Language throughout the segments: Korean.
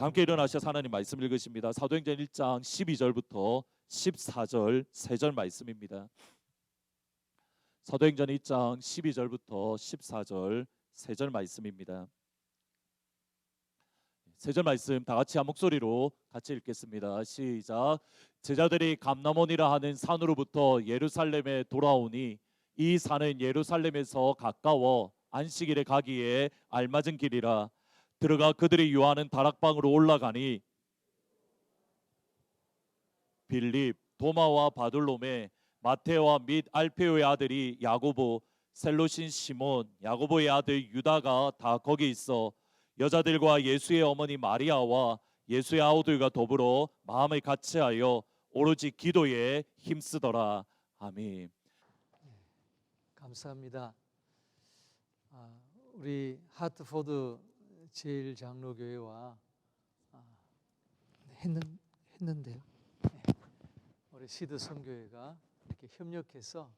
함께 일어나셔서 하나님 말씀 읽으십니다. 사도행전 1장 12절부터 14절 3절 말씀입니다. 사도행전 1장 12절부터 14절 3절 말씀입니다. 3절 말씀 다 같이 한 목소리로 같이 읽겠습니다. 시작. 제자들이 감람원이라 하는 산으로부터 예루살렘에 돌아오니 이 산은 예루살렘에서 가까워 안식일에 가기에 알맞은 길이라. 들어가 그들이 유하는 다락방으로 올라가니 빌립, 도마와 바돌로메, 마테오와 및 알페오의 아들이 야고보, 셀로신 시몬, 야고보의 아들 유다가 다 거기 있어 여자들과 예수의 어머니 마리아와 예수의 아우들과 더불어 마음을 같이하여 오로지 기도에 힘쓰더라. 아멘. 감사합니다. 우리 하트포드 제일장로교회와 했는데요. 우리 시드 선교회가 이렇게 협력해서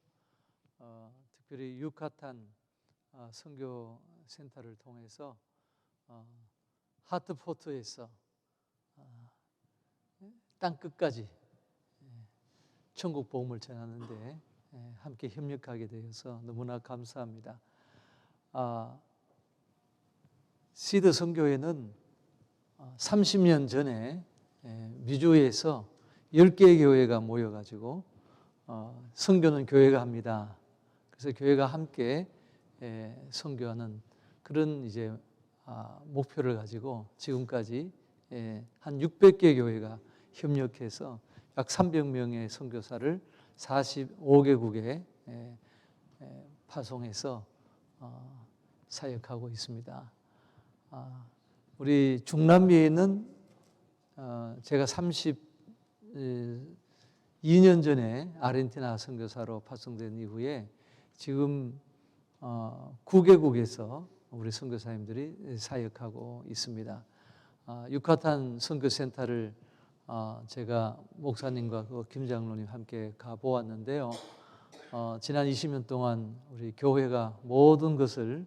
특별히 유카탄 선교 센터를 통해서 하트포트에서 땅 끝까지 천국 복음을 전하는데 함께 협력하게 되어서 너무나 감사합니다. 시드 선교회는 30년 전에 미주에서 10개의 교회가 모여가지고 선교는 교회가 합니다. 그래서 교회가 함께 선교하는 그런 이제 목표를 가지고 지금까지 한 600개 교회가 협력해서 약 300명의 선교사를 45개국에 파송해서 사역하고 있습니다. 우리 중남미에는 제가 32년 전에 아르헨티나 선교사로 파송된 이후에 지금 9개국에서 우리 선교사님들이 사역하고 있습니다. 유카탄 선교센터를 제가 목사님과 김 장로님 함께 가보았는데요. 지난 20년 동안 우리 교회가 모든 것을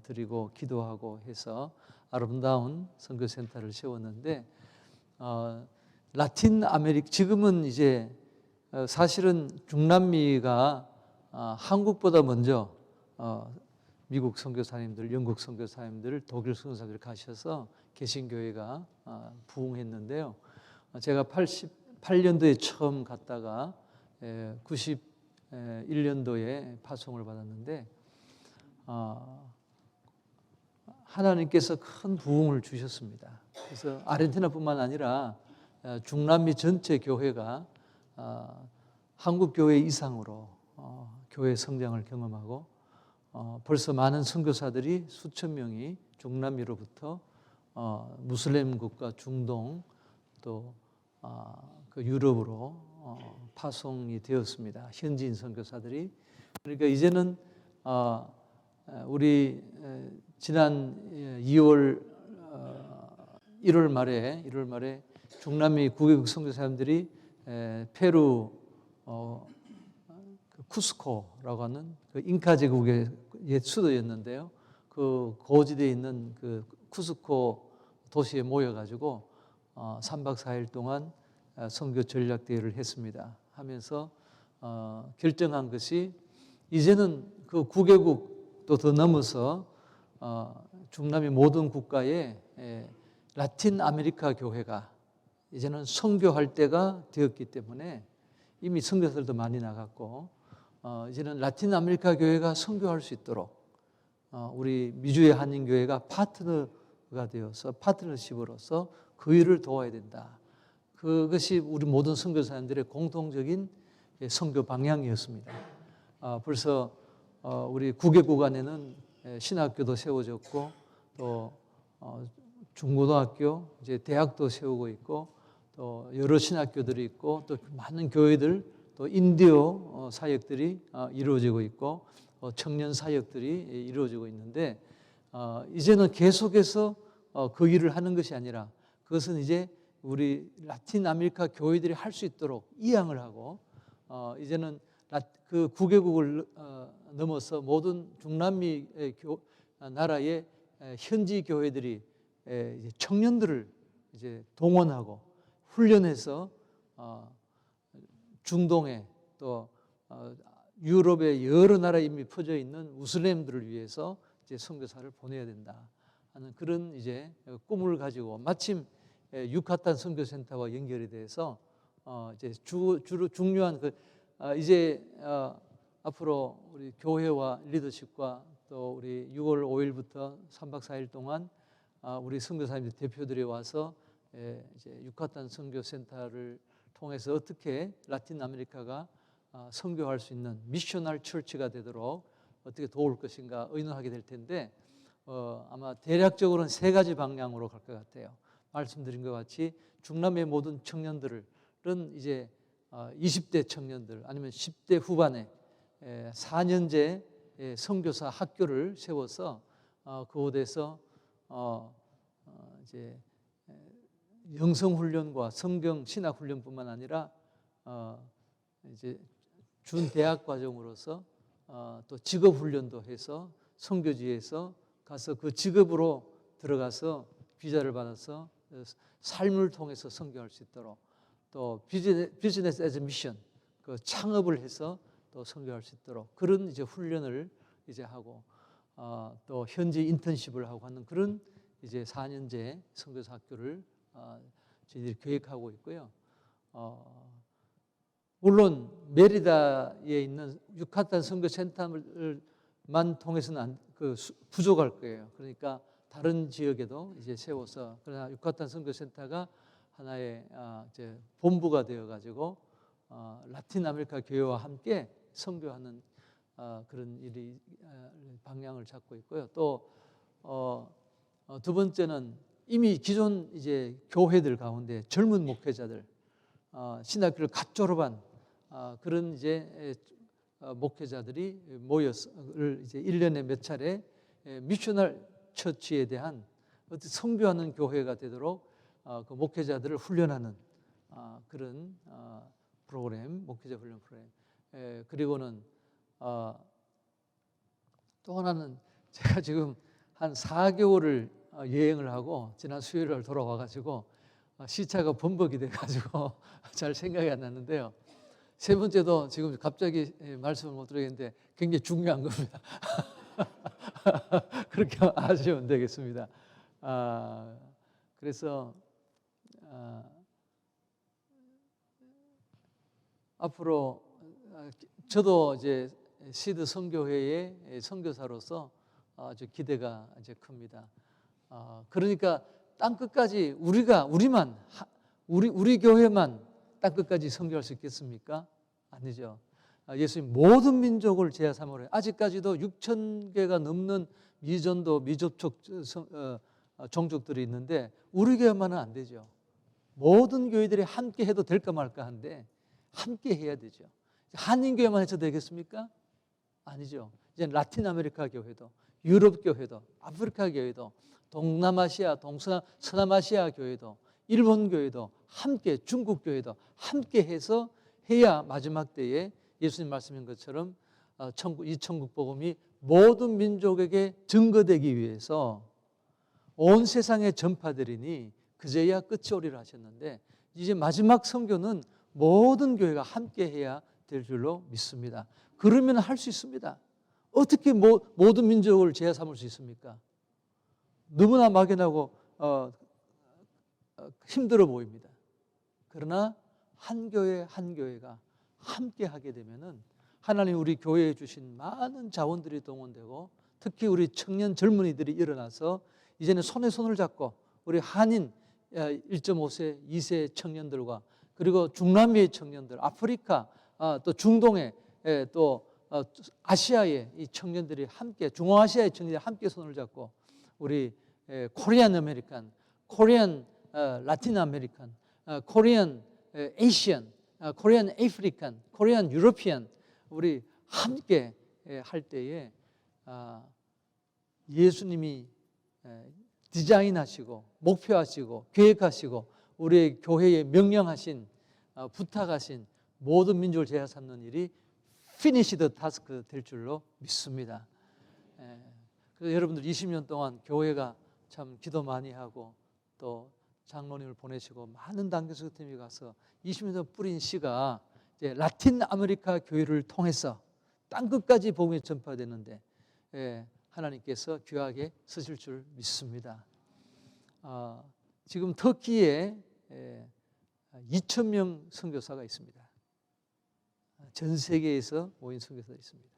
드리고 기도하고 해서 아름다운 선교센터를 세웠는데 라틴 아메리카 지금은 이제 사실은 중남미가 한국보다 먼저 미국 선교사님들, 영국 선교사님들, 독일 선교사님들 가셔서 개신교회가 부흥했는데요. 제가 88년도에 처음 갔다가 91년도에 파송을 받았는데 하나님께서 큰 부흥을 주셨습니다. 그래서 아르헨티나뿐만 아니라 중남미 전체 교회가 한국 교회 이상으로 교회 성장을 경험하고 벌써 많은 선교사들이 수천 명이 중남미로부터 무슬림 국가 중동 또 그 유럽으로 파송이 되었습니다. 현지인 선교사들이. 그러니까 이제는 우리 지난 1월 말에 중남미 9개국 선교사님들이 페루 쿠스코라고 하는 그 잉카 제국의 옛 수도였는데요. 그 고지대에 있는 그 쿠스코 도시에 모여가지고 3박 4일 동안 선교 전략 대회를 했습니다. 하면서 결정한 것이 이제는 그 9개국도 더 넘어서 중남미 모든 국가에 라틴 아메리카 교회가 이제는 선교할 때가 되었기 때문에 이미 선교사들도 많이 나갔고 이제는 라틴 아메리카 교회가 선교할 수 있도록 우리 미주의 한인교회가 파트너가 되어서 파트너십으로서 그 일을 도와야 된다. 그것이 우리 모든 선교사님들의 공통적인 선교 방향이었습니다. 벌써 우리 9개국 안에는 신학교도 세워졌고 또 중고등학교, 이제 대학도 세우고 있고 또 여러 신학교들이 있고 또 많은 교회들 또 인디어 사역들이 이루어지고 있고 청년 사역들이 이루어지고 있는데 이제는 계속해서 그 일을 하는 것이 아니라 그것은 이제 우리 라틴 아메리카 교회들이 할 수 있도록 이양을 하고 이제는 그 9개국을 넘어서 모든 중남미 나라의 현지 교회들이 청년들을 이제 동원하고 훈련해서 중동에 또 유럽의 여러 나라에 이미 퍼져 있는 무슬림들을 위해서 이제 선교사를 보내야 된다 하는 그런 이제 꿈을 가지고 마침 유카탄 선교센터와 연결이 돼서 이제 주로 중요한 이제 앞으로 우리 교회와 리더십과 또 우리 6월 5일부터 3박 4일 동안 우리 선교사님들 대표들이 와서 이제 유카탄 선교센터를 통해서 어떻게 라틴 아메리카가 선교할 수 있는 미셔널 처치가 되도록 어떻게 도울 것인가 의논하게 될 텐데 아마 대략적으로는 세 가지 방향으로 갈 것 같아요. 말씀드린 것 같이 중남의 모든 청년들은 이제 20대 청년들 아니면 10대 후반에 4년제 선교사 학교를 세워서 그곳에서 이제 영성 훈련과 성경 신학 훈련뿐만 아니라 이제 준 대학 과정으로서 또 직업 훈련도 해서 선교지에서 가서 그 직업으로 들어가서 비자를 받아서 삶을 통해서 선교할 수 있도록 또 비즈니스 애즈 미션 그 창업을 해서 또 선교할 수 있도록 그런 이제 훈련을 이제 하고 또 현지 인턴십을 하고 하는 그런 이제 4년제 선교사 학교를 저희들이 계획하고 있고요. 물론 메리다에 있는 유카탄 선교센터만 통해서는 부족할 거예요. 그러니까 다른 지역에도 이제 세워서 그러나 유카탄 선교센터가 하나의 이제 본부가 되어 가지고 라틴 아메리카 교회와 함께 선교하는 그런 일이 방향을 잡고 있고요. 또 두 번째는 이미 기존 이제 교회들 가운데 젊은 목회자들 신학교를 갓 졸업한 그런 이제 목회자들이 모여서 이제 1년에 몇 차례 미셔널 처치에 대한 어떤 선교하는 교회가 되도록 그 목회자들을 훈련하는 그런 프로그램, 목회자 훈련 프로그램. 그리고는 또 하나는 제가 지금 한 4개월을 여행을 하고 지난 수요일날 돌아와 가지고 시차가 번복이 돼 가지고 잘 생각이 안 나는데요. 세 번째도 지금 갑자기 말씀을 못 드리겠는데 굉장히 중요한 겁니다. 그렇게 아시면 되겠습니다. 그래서 앞으로 저도 이제 시드 선교회의 선교사로서 아주 기대가 이제 큽니다. 그러니까 땅 끝까지 우리 교회만 땅 끝까지 선교할 수 있겠습니까? 아니죠. 예수님 모든 민족을 제자 삼으려 아직까지도 6,000개가 넘는 미전도 미접촉 종족들이 있는데 우리 교회만은 안 되죠. 모든 교회들이 함께 해도 될까 말까 한데 함께 해야 되죠. 한인교회만 해도 되겠습니까? 아니죠. 이제 라틴 아메리카 교회도 유럽 교회도 아프리카 교회도 동남아시아, 서남아시아 교회도 일본 교회도 함께 중국 교회도 함께 해서 해야 마지막 때에 예수님 말씀인 것처럼 이 천국 복음이 모든 민족에게 증거되기 위해서 온 세상에 전파되리니 그제야 끝이 오리라 하셨는데 이제 마지막 선교는 모든 교회가 함께 해야 될 줄로 믿습니다. 그러면 할 수 있습니다. 어떻게 모든 민족을 제자 삼을 수 있습니까? 너무나 막연하고 힘들어 보입니다. 그러나 한 교회 한 교회가 함께 하게 되면은 하나님 우리 교회에 주신 많은 자원들이 동원되고 특히 우리 청년 젊은이들이 일어나서 이제는 손에 손을 잡고 우리 한인 1.5세, 2세 청년들과 그리고 중남미의 청년들, 아프리카, 또 중동의 또 아시아의 이 청년들이 함께 중앙아시아의 청년들이 함께 손을 잡고 우리 코리안 아메리칸, 코리안 라틴 아메리칸, 코리안 에이시안, 코리안 아프리칸, 코리안 유로피안 우리 함께 할 때에 예수님이 디자인하시고 목표하시고 계획하시고 우리 교회에 명령하신 부탁하신 모든 민족을 제자 삼는 일이 피니시드 타스크 될 줄로 믿습니다. 그래서 여러분들 20년 동안 교회가 참 기도 많이 하고 또 장로님을 보내시고 많은 단교수팀이 가서 20년 전 뿌린 씨가 이제 라틴 아메리카 교회를 통해서 땅 끝까지 복음이 전파되는데 하나님께서 귀하게 쓰실 줄 믿습니다. 지금 터키에 2,000명 선교사가 있습니다. 전 세계에서 모인 선교사가 있습니다.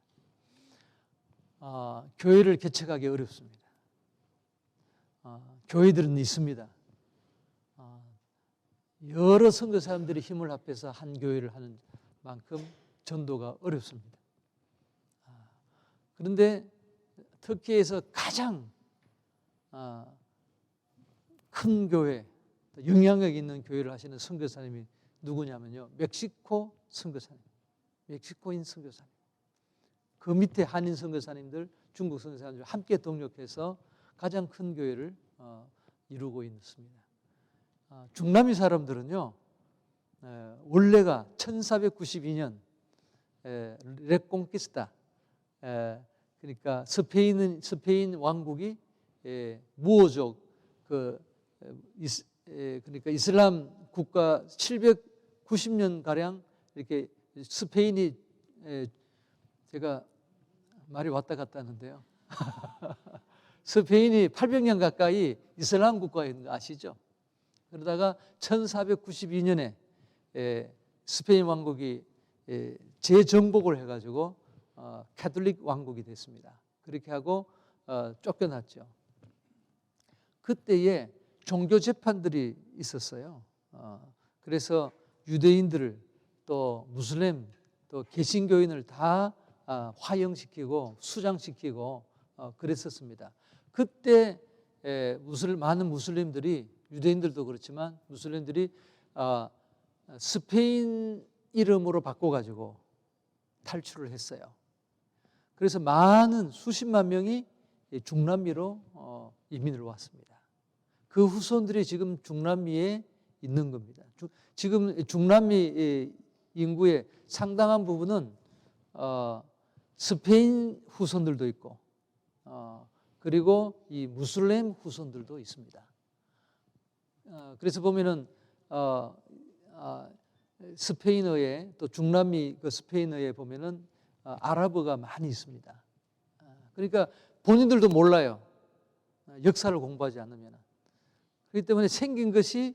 교회를 개척하기 어렵습니다. 교회들은 있습니다. 여러 선교사님들이 힘을 합해서 한 교회를 하는 만큼 전도가 어렵습니다. 그런데 터키에서 가장 큰 교회, 영향력 있는 교회를 하시는 선교사님이 누구냐면요, 멕시코 선교사님, 멕시코인 선교사님. 그 밑에 한인 선교사님들, 중국 선교사님들 함께 동력해서 가장 큰 교회를 이루고 있습니다. 중남미 사람들은요, 원래가 1492년 레콩키스타, 그러니까 스페인 왕국이 무호족 그러니까 이슬람 국가 790년 가량 이렇게 스페인이 제가 말이 왔다 갔다 하는데요. 스페인이 800년 가까이 이슬람 국가인 거 아시죠? 그러다가 1492년에 스페인 왕국이 재정복을 해가지고 카톨릭 왕국이 됐습니다. 그렇게 하고 쫓겨났죠. 그때에 종교 재판들이 있었어요. 그래서 유대인들을 또 무슬림 또 개신교인을 다 화형시키고 수장시키고 그랬었습니다. 그때 많은 무슬림들이, 유대인들도 그렇지만 무슬림들이 스페인 이름으로 바꿔가지고 탈출을 했어요. 그래서 많은 수십만 명이 중남미로 이민을 왔습니다. 그 후손들이 지금 중남미에 있는 겁니다. 지금 중남미 인구의 상당한 부분은 스페인 후손들도 있고 그리고 이 무슬림 후손들도 있습니다. 그래서 보면은 스페인어에 또 중남미 그 스페인어에 보면은 아랍어가 많이 있습니다. 그러니까 본인들도 몰라요. 역사를 공부하지 않으면. 그렇기 때문에 생긴 것이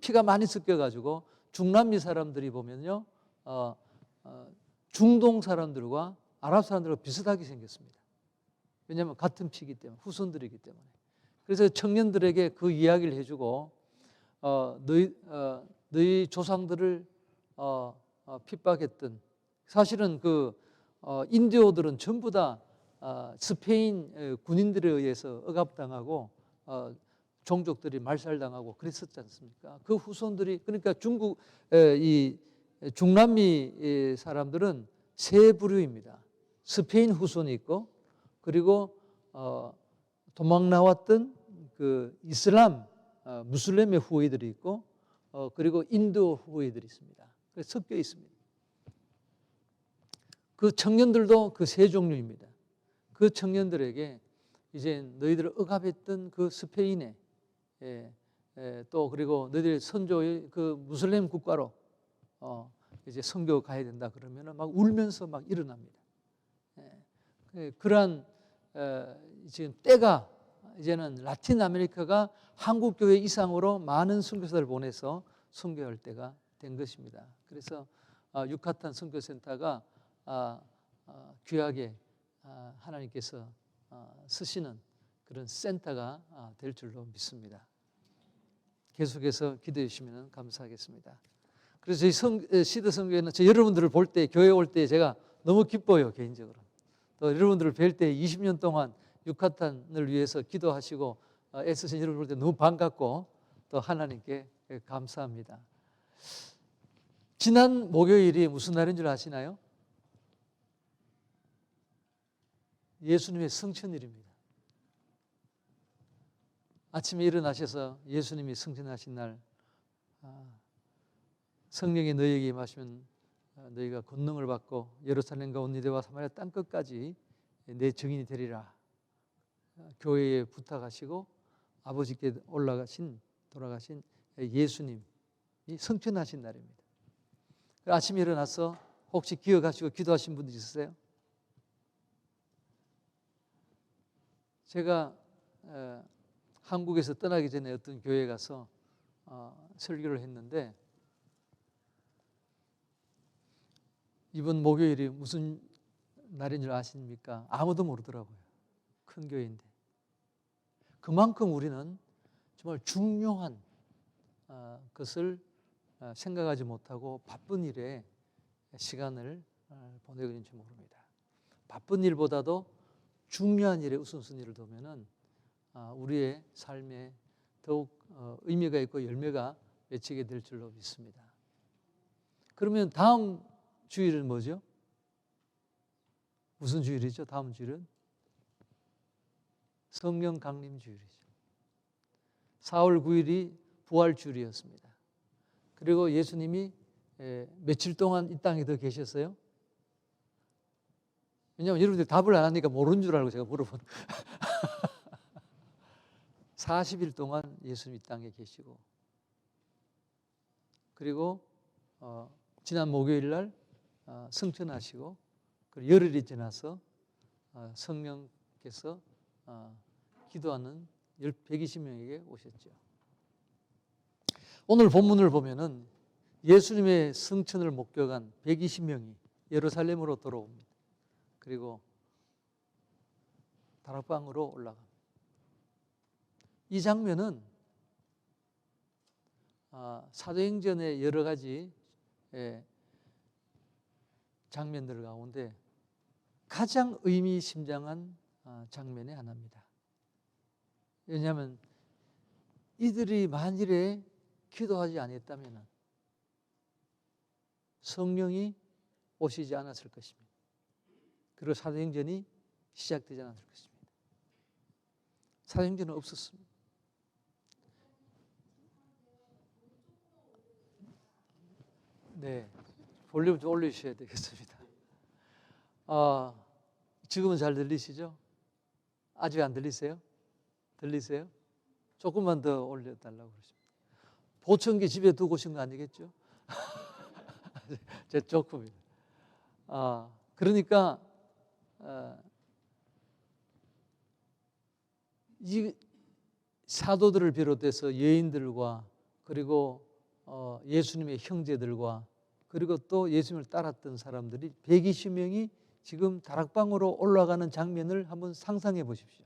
피가 많이 섞여가지고 중남미 사람들이 보면요, 중동 사람들과 아랍 사람들과 비슷하게 생겼습니다. 왜냐하면 같은 피이기 때문에, 후손들이기 때문에. 그래서 청년들에게 그 이야기를 해주고 너희 조상들을 핍박했던, 사실은 그 인디오들은 전부 다 스페인 군인들에 의해서 억압당하고 종족들이 말살당하고 그랬었지 않습니까? 그 후손들이, 그러니까 이 중남미 사람들은 세 부류입니다. 스페인 후손이 있고, 그리고 도망 나왔던 그 이슬람 무슬림의 후裔들이 있고, 그리고 인도 후裔들이 있습니다. 그래서 섞여 있습니다. 그 청년들도 그 세 종류입니다. 그 청년들에게 이제 너희들을 억압했던 그 스페인에 또 그리고 너희들 선조의 그 무슬림 국가로 이제 선교 가야 된다 그러면은 막 울면서 막 일어납니다. 그러한 지금 때가, 이제는 라틴 아메리카가 한국 교회 이상으로 많은 선교사를 보내서 선교할 때가 된 것입니다. 그래서 유카탄 선교센터가 귀하게 하나님께서 쓰시는 그런 센터가 될 줄로 믿습니다. 계속해서 기도해 주시면 감사하겠습니다. 그래서 저희 시드 선교회는 여러분들을 볼 때, 교회 올 때 제가 너무 기뻐요, 개인적으로. 또 여러분들을 뵐 때 20년 동안 유카탄을 위해서 기도하시고 애쓰신 여러분을 볼 때 너무 반갑고 또 하나님께 감사합니다. 지난 목요일이 무슨 날인 줄 아시나요? 예수님의 성천일입니다. 아침에 일어나셔서 예수님이 성천하신 날, 성령이 너희에게 임하시면 너희가 권능을 받고 예루살렘과 온 유대와 사마리아 땅 끝까지 내 증인이 되리라. 교회에 부탁하시고 아버지께 올라가신 돌아가신 예수님이 성천하신 날입니다. 아침에 일어나서 혹시 기억하시고 기도하신 분들 있으세요? 제가 한국에서 떠나기 전에 어떤 교회에 가서 설교를 했는데 이번 목요일이 무슨 날인 줄 아십니까? 아무도 모르더라고요. 큰 교회인데. 그만큼 우리는 정말 중요한 것을 생각하지 못하고 바쁜 일에 시간을 보내고 있는지 모릅니다. 바쁜 일보다도 중요한 일에 우선순위를 두면은 우리의 삶에 더욱 의미가 있고 열매가 맺히게 될 줄로 믿습니다. 그러면 다음 주일은 뭐죠? 무슨 주일이죠? 다음 주일은 성령 강림 주일이죠. 4월 9일이 부활 주일이었습니다. 그리고 예수님이 며칠 동안 이 땅에 더 계셨어요? 왜냐하면 여러분들이 답을 안 하니까 모르는 줄 알고 제가 물어보는 40일 동안 예수님이 이 땅에 계시고 그리고 지난 목요일 날 승천하시고 그리고 열흘이 지나서 성령께서 기도하는 120명에게 오셨죠. 오늘 본문을 보면은 예수님의 승천을 목격한 120명이 예루살렘으로 돌아옵니다. 그리고 다락방으로 올라갑니다. 이 장면은 사도행전의 여러 가지 장면들 가운데 가장 의미심장한 장면의 하나입니다. 왜냐하면 이들이 만일에 기도하지 않았다면 성령이 오시지 않았을 것입니다. 그리고 사도행전이 시작되지 않았을 것입니다. 사도행전은 없었습니다. 네, 볼륨 좀 올려주셔야 되겠습니다. 지금은 잘 들리시죠? 아직 안 들리세요? 들리세요? 조금만 더 올려달라고 그러십니다. 보청기 집에 두고 오신 거 아니겠죠? 제 조금입니다. 그러니까 이 사도들을 비롯해서 여인들과 그리고 예수님의 형제들과 그리고 또 예수님을 따랐던 사람들이 120명이 지금 다락방으로 올라가는 장면을 한번 상상해 보십시오.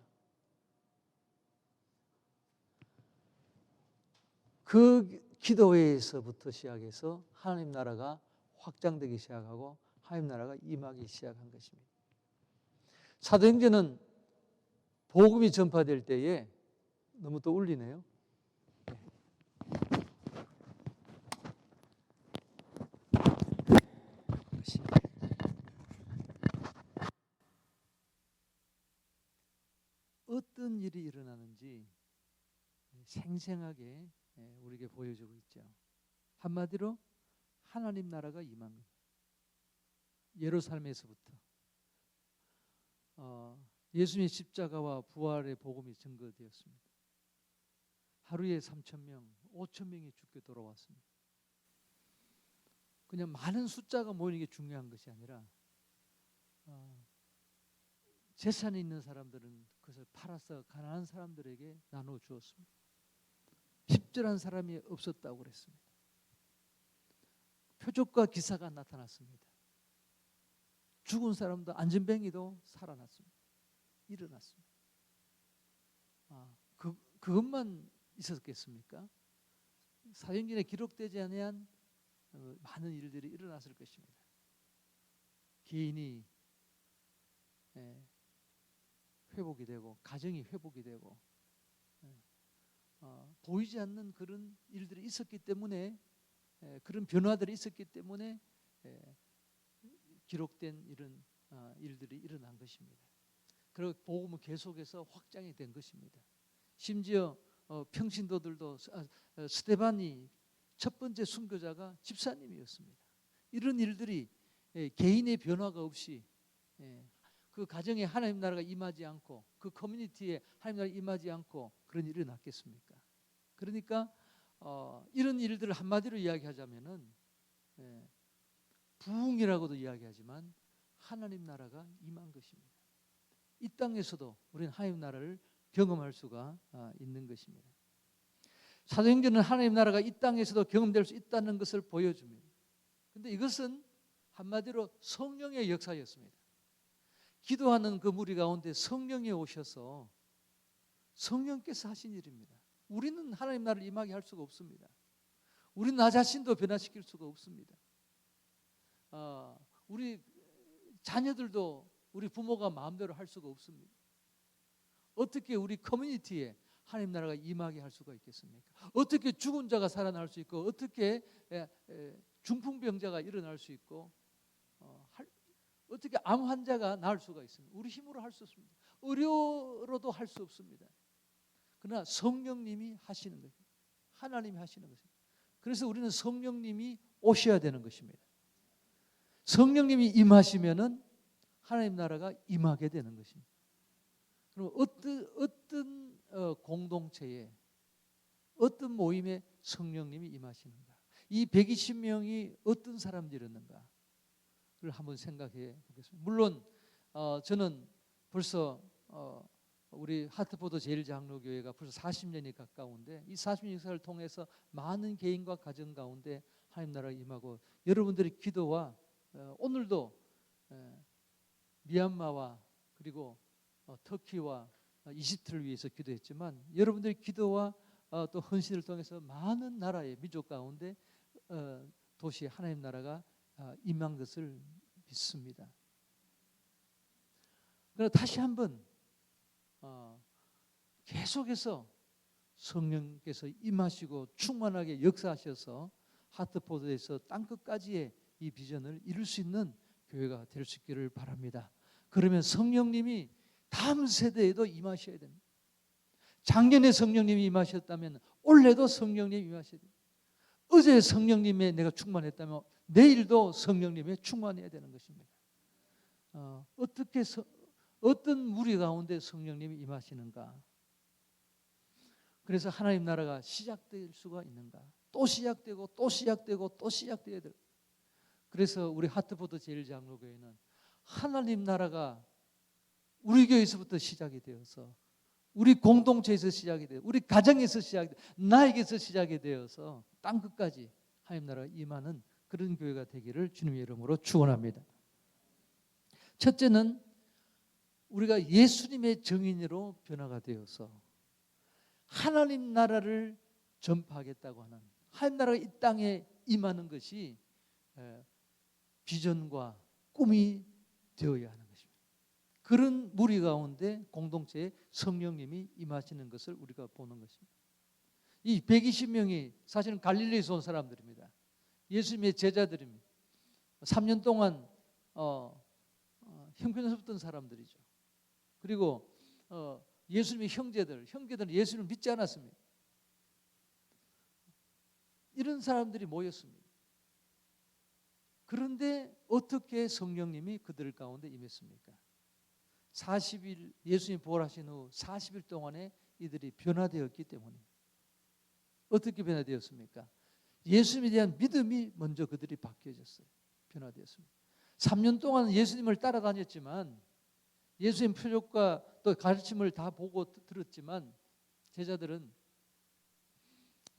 그 기도회에서부터 시작해서 하나님 나라가 확장되기 시작하고 하나님 나라가 임하기 시작한 것입니다. 사도행전은 복음이 전파될 때에 너무 또 울리네요. 어떤 일이 일어나는지 생생하게 우리에게 보여주고 있죠. 한마디로 하나님 나라가 임한 겁니다. 예루살렘에서부터 예수님의 십자가와 부활의 복음이 증거되었습니다. 하루에 3,000명, 5,000명이 죽게 돌아왔습니다. 그냥 많은 숫자가 모이는 게 중요한 것이 아니라 재산이 있는 사람들은 그것을 팔아서 가난한 사람들에게 나눠 주었습니다. 십절한 사람이 없었다고 그랬습니다. 표적과 기사가 나타났습니다. 죽은 사람도 안전뱅이도 살아났습니다. 일어났습니다. 그것만 있었겠습니까? 사도행전에 기록되지 아니한 많은 일들이 일어났을 것입니다. 개인이 회복이 되고 가정이 회복이 되고 보이지 않는 그런 일들이 있었기 때문에 그런 변화들이 있었기 때문에 기록된 이런 일들이 일어난 것입니다. 그리고 복음은 계속해서 확장이 된 것입니다. 심지어 평신도들도 스데반이 첫 번째 순교자가 집사님이었습니다. 이런 일들이 개인의 변화가 없이 그 가정에 하나님 나라가 임하지 않고 그 커뮤니티에 하나님 나라가 임하지 않고 그런 일이 일어났겠습니까? 그러니까 이런 일들을 한마디로 이야기하자면은 부흥이라고도 이야기하지만 하나님 나라가 임한 것입니다. 이 땅에서도 우리는 하나님 나라를 경험할 수가 있는 것입니다. 사도행전은 하나님 나라가 이 땅에서도 경험될 수 있다는 것을 보여줍니다. 그런데 이것은 한마디로 성령의 역사였습니다. 기도하는 그 무리 가운데 성령이 오셔서 성령께서 하신 일입니다. 우리는 하나님 나라를 임하게 할 수가 없습니다. 우리는 나 자신도 변화시킬 수가 없습니다. 우리 자녀들도 우리 부모가 마음대로 할 수가 없습니다. 어떻게 우리 커뮤니티에 하나님 나라가 임하게 할 수가 있겠습니까? 어떻게 죽은 자가 살아날 수 있고 어떻게 중풍병자가 일어날 수 있고 어떻게 암 환자가 나을 수가 있습니까? 우리 힘으로 할 수 없습니다. 의료로도 할 수 없습니다. 그러나 성령님이 하시는 거예요. 하나님이 하시는 것입니다. 그래서 우리는 성령님이 오셔야 되는 것입니다. 성령님이 임하시면은 하나님 나라가 임하게 되는 것입니다. 그럼 어떤 공동체에 어떤 모임에 성령님이 임하시는가? 이 120명이 어떤 사람들이었는가를 한번 생각해 보겠습니다. 물론 저는 벌써 우리 하트포드 제일장로교회가 벌써 40년이 가까운데 이 40년 역사를 통해서 많은 개인과 가정 가운데 하나님 나라가 임하고 여러분들의 기도와 오늘도 미얀마와 그리고 터키와 이집트를 위해서 기도했지만 여러분들의 기도와 또 헌신을 통해서 많은 나라의 민족 가운데 도시에 하나님 나라가 임한 것을 믿습니다. 그러나 다시 한번 계속해서 성령께서 임하시고 충만하게 역사하셔서 하트포드에서 땅끝까지의 이 비전을 이룰 수 있는 교회가 될 수 있기를 바랍니다. 그러면 성령님이 다음 세대에도 임하셔야 됩니다. 작년에 성령님이 임하셨다면 올해도 성령님이 임하셔야 됩니다. 어제 성령님에 내가 충만했다면 내일도 성령님에 충만해야 되는 것입니다. 어떤 무리 가운데 성령님이 임하시는가? 그래서 하나님 나라가 시작될 수가 있는가? 또 시작되고 또 시작되고 또 시작돼야 될. 그래서 우리 하트포드 제일장로교회는 하나님 나라가 우리 교회에서부터 시작이 되어서 우리 공동체에서 시작이 되어 우리 가정에서 시작이 되어 나에게서 시작이 되어서 땅끝까지 하나님 나라가 임하는 그런 교회가 되기를 주님의 이름으로 축원합니다. 첫째는 우리가 예수님의 증인으로 변화가 되어서 하나님 나라를 전파하겠다고 하는 하나님 나라가 이 땅에 임하는 것이 비전과 꿈이 되어야 하는 것입니다. 그런 무리 가운데 공동체에 성령님이 임하시는 것을 우리가 보는 것입니다. 이 120명이 사실은 갈릴리에서 온 사람들입니다. 예수님의 제자들입니다. 3년 동안 형편에서 붙던 사람들이죠. 그리고 예수님의 형제들은 예수님을 믿지 않았습니다. 이런 사람들이 모였습니다. 그런데 어떻게 성령님이 그들 가운데 임했습니까? 40일 예수님이 부활하신 후 40일 동안에 이들이 변화되었기 때문입니다. 어떻게 변화되었습니까? 예수님에 대한 믿음이 먼저 그들이 바뀌어졌어요. 변화되었습니다. 3년 동안 예수님을 따라다녔지만 예수님 표적과 또 가르침을 다 보고 들었지만 제자들은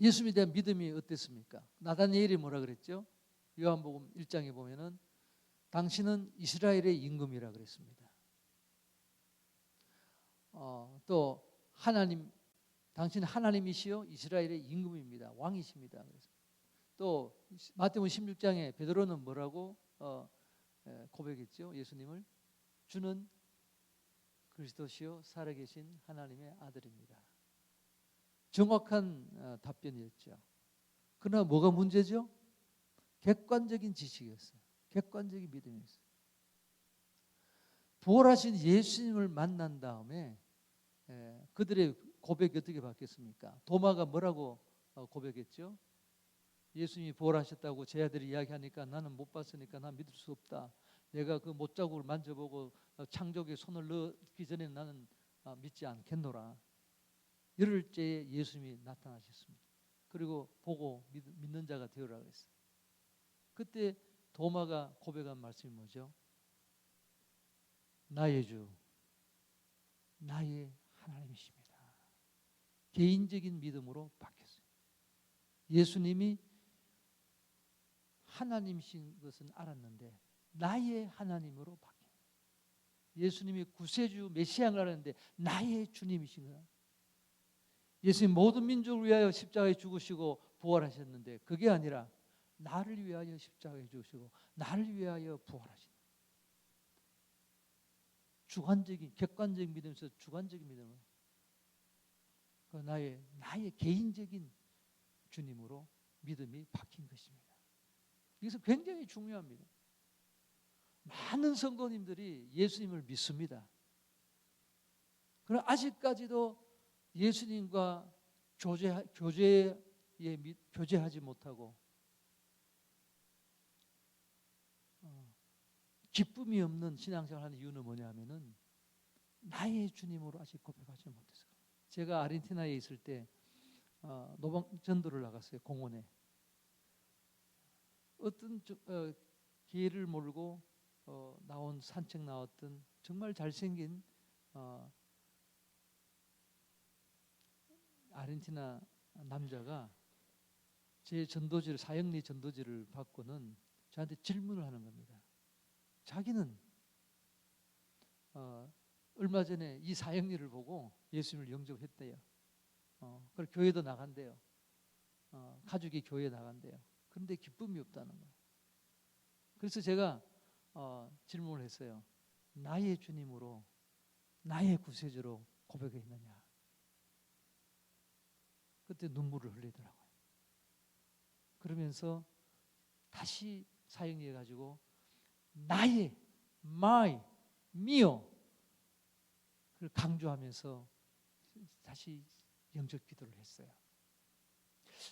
예수님에 대한 믿음이 어땠습니까? 나다니엘이 뭐라 그랬죠? 요한복음 1장에 보면은 당신은 이스라엘의 임금이라 그랬습니다. 또 하나님, 당신은 하나님이시요 이스라엘의 임금입니다. 왕이십니다. 그래서 또 마태복음 16장에 베드로는 뭐라고 고백했죠? 예수님을 주는 그리스도시요 살아계신 하나님의 아들입니다. 정확한 답변이었죠. 그러나 뭐가 문제죠? 객관적인 지식이었어요. 객관적인 믿음이었어요. 부활하신 예수님을 만난 다음에 그들의 고백이 어떻게 바뀌었습니까? 도마가 뭐라고 고백했죠? 예수님이 부활하셨다고 제 아들이 이야기하니까 나는 못 봤으니까 난 믿을 수 없다. 내가 그 못자국을 만져보고 창조기에 손을 넣기 전에 나는 믿지 않겠노라. 열흘째에 예수님이 나타나셨습니다. 그리고 보고 믿는 자가 되어라 그랬어요. 그때 도마가 고백한 말씀이 뭐죠? 나의 주, 나의 하나님이십니다. 개인적인 믿음으로 바뀌었어요. 예수님이 하나님이신 것은 알았는데 나의 하나님으로 바뀌었어요. 예수님이 구세주 메시아를 알았는데 나의 주님이신 거야. 예수님 모든 민족을 위하여 십자가에 죽으시고 부활하셨는데 그게 아니라 나를 위하여 십자가에 죽으시고 나를 위하여 부활하신 주관적인 객관적인 믿음에서 주관적인 믿음으로 그 나의 개인적인 주님으로 믿음이 바뀐 것입니다. 이것은 굉장히 중요합니다. 많은 성도님들이 예수님을 믿습니다. 그러나 아직까지도 예수님과 교제하지 못하고 기쁨이 없는 신앙생활을 하는 이유는 뭐냐면은 나의 주님으로 아직 고백하지 못해서. 제가 아르헨티나에 있을 때 노방 전도를 나갔어요. 공원에 어떤 기회를 몰고 산책 나왔던 정말 잘생긴 아르헨티나 남자가 제 사형리 전도지를 받고는 저한테 질문을 하는 겁니다. 자기는 얼마 전에 이 사형리를 보고 예수님을 영접했대요. 그리고 교회도 나간대요. 가족이 교회에 나간대요. 그런데 기쁨이 없다는 거예요. 그래서 제가 질문을 했어요. 나의 주님으로 나의 구세주로 고백했느냐. 그때 눈물을 흘리더라고요. 그러면서 다시 사형리해 가지고 나의, my, mio 그걸 강조하면서 다시 영접 기도를 했어요.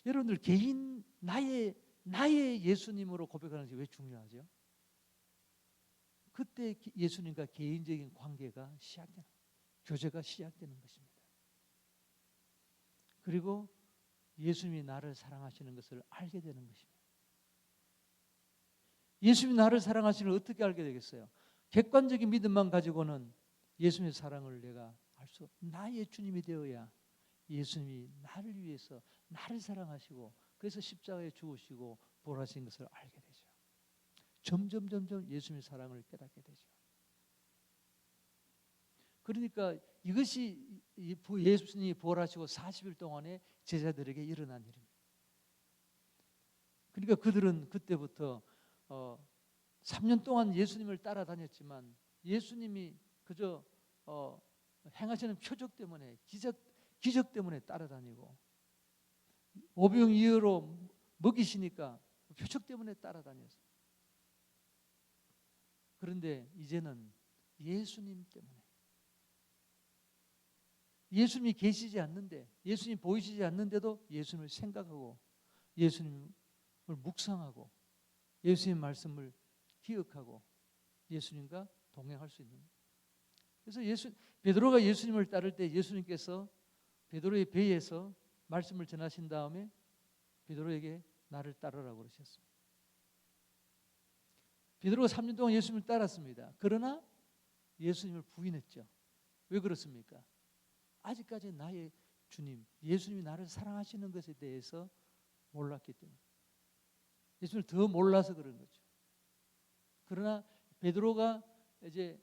여러분들 개인 나의 예수님으로 고백하는 것이 왜 중요하죠? 그때 예수님과 개인적인 관계가 시작되는, 교제가 시작되는 것입니다. 그리고 예수님이 나를 사랑하시는 것을 알게 되는 것입니다. 예수님이 나를 사랑하시는 걸 어떻게 알게 되겠어요? 객관적인 믿음만 가지고는 예수님의 사랑을 내가 알 수 없어요. 나의 주님이 되어야 예수님이 나를 위해서 나를 사랑하시고 그래서 십자가에 죽으시고 부활하신 것을 알게 되죠. 점점 예수님의 사랑을 깨닫게 되죠. 그러니까 이것이 예수님이 부활하시고 40일 동안에 제자들에게 일어난 일입니다. 그러니까 그들은 그때부터 3년 동안 예수님을 따라다녔지만 예수님이 그저 행하시는 표적 때문에 기적 때문에 따라다니고 오병이어로 먹이시니까 표적 때문에 따라다녔어요. 그런데 이제는 예수님 때문에 예수님이 계시지 않는데 예수님 보이시지 않는데도 예수님을 생각하고 예수님을 묵상하고 예수님 말씀을 기억하고 예수님과 동행할 수 있는. 그래서 베드로가 예수님을 따를 때 예수님께서 베드로의 배에서 말씀을 전하신 다음에 베드로에게 나를 따르라고 그러셨습니다. 베드로가 3년 동안 예수님을 따랐습니다. 그러나 예수님을 부인했죠. 왜 그렇습니까? 아직까지 나의 주님, 예수님이 나를 사랑하시는 것에 대해서 몰랐기 때문에. 예수님을 더 몰라서 그런 거죠. 그러나 베드로가 이제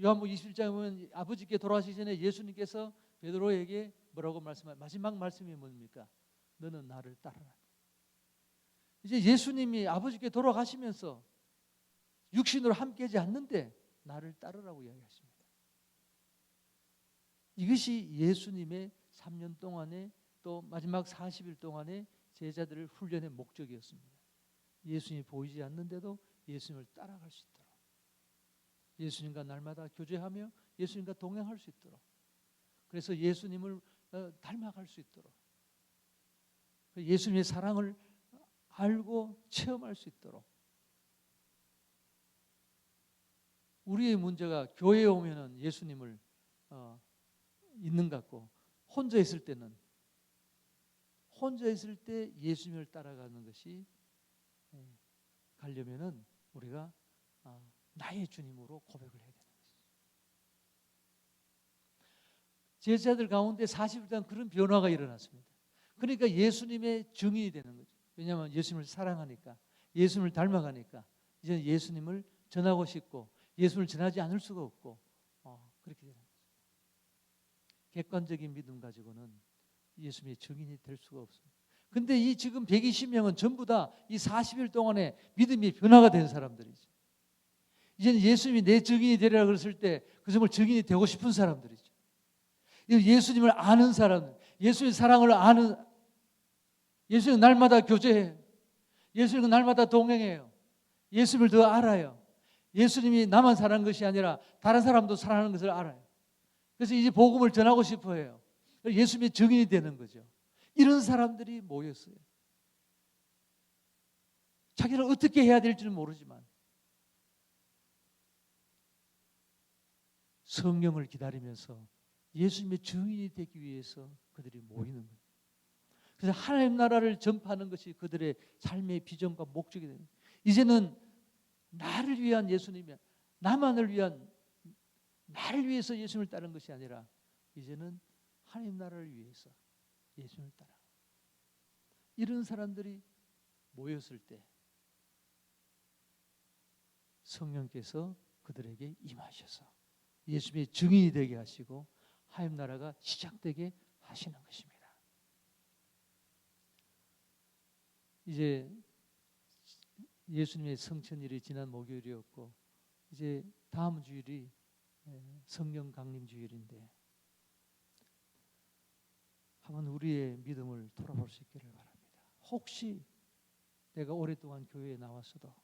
요한복음 21장에 보면 아버지께 돌아가시기 전에 예수님께서 베드로에게 뭐라고 말씀하세요? 마지막 말씀이 뭡니까? 너는 나를 따르라. 이제 예수님이 아버지께 돌아가시면서 육신으로 함께하지 않는데 나를 따르라고 이야기하십니다. 이것이 예수님의 3년 동안의 또 마지막 40일 동안의 제자들을 훈련의 목적이었습니다. 예수님이 보이지 않는데도 예수님을 따라갈 수 있도록, 예수님과 날마다 교제하며 예수님과 동행할 수 있도록, 그래서 예수님을 닮아갈 수 있도록, 예수님의 사랑을 알고 체험할 수 있도록. 우리의 문제가 교회에 오면은 예수님을 있는 것 같고 혼자 있을 때는 혼자 있을 때 예수님을 따라가는 것이 가려면은 우리가 나의 주님으로 고백을 해야 되는 것이죠. 제자들 가운데 40일 동안 그런 변화가 일어났습니다. 그러니까 예수님의 증인이 되는 거죠. 왜냐하면 예수님을 사랑하니까, 예수님을 닮아가니까 이제 예수님을 전하고 싶고 예수님을 전하지 않을 수가 없고 그렇게 되는 거죠. 객관적인 믿음 가지고는 예수님의 증인이 될 수가 없습니다. 근데 이 지금 120명은 전부 다 이 40일 동안에 믿음이 변화가 된 사람들이죠. 이제는 예수님이 내 증인이 되리라 그랬을 때 그 정말 증인이 되고 싶은 사람들이죠. 예수님을 아는 사람들, 예수의 사랑을 아는, 예수님 날마다 교제해요. 예수님은 날마다 동행해요. 예수님을 더 알아요. 예수님이 나만 사랑하는 것이 아니라 다른 사람도 사랑하는 것을 알아요. 그래서 이제 복음을 전하고 싶어 해요. 예수님의 증인이 되는 거죠. 이런 사람들이 모였어요. 자기를 어떻게 해야 될지는 모르지만 성령을 기다리면서 예수님의 증인이 되기 위해서 그들이 모이는 거예요. 그래서 하나님 나라를 전파하는 것이 그들의 삶의 비전과 목적이 됩니다. 이제는 나를 위한 예수님이 나만을 위한 나를 위해서 예수님을 따르는 것이 아니라 이제는 하나님 나라를 위해서 예수님을 따라. 이런 사람들이 모였을 때 성령께서 그들에게 임하셔서 예수님의 증인이 되게 하시고 하나님 나라가 시작되게 하시는 것입니다. 이제 예수님의 성천일이 지난 목요일이었고 이제 다음 주일이 성령 강림 주일인데 한번 우리의 믿음을 돌아볼 수 있기를 바랍니다. 혹시 내가 오랫동안 교회에 나왔어도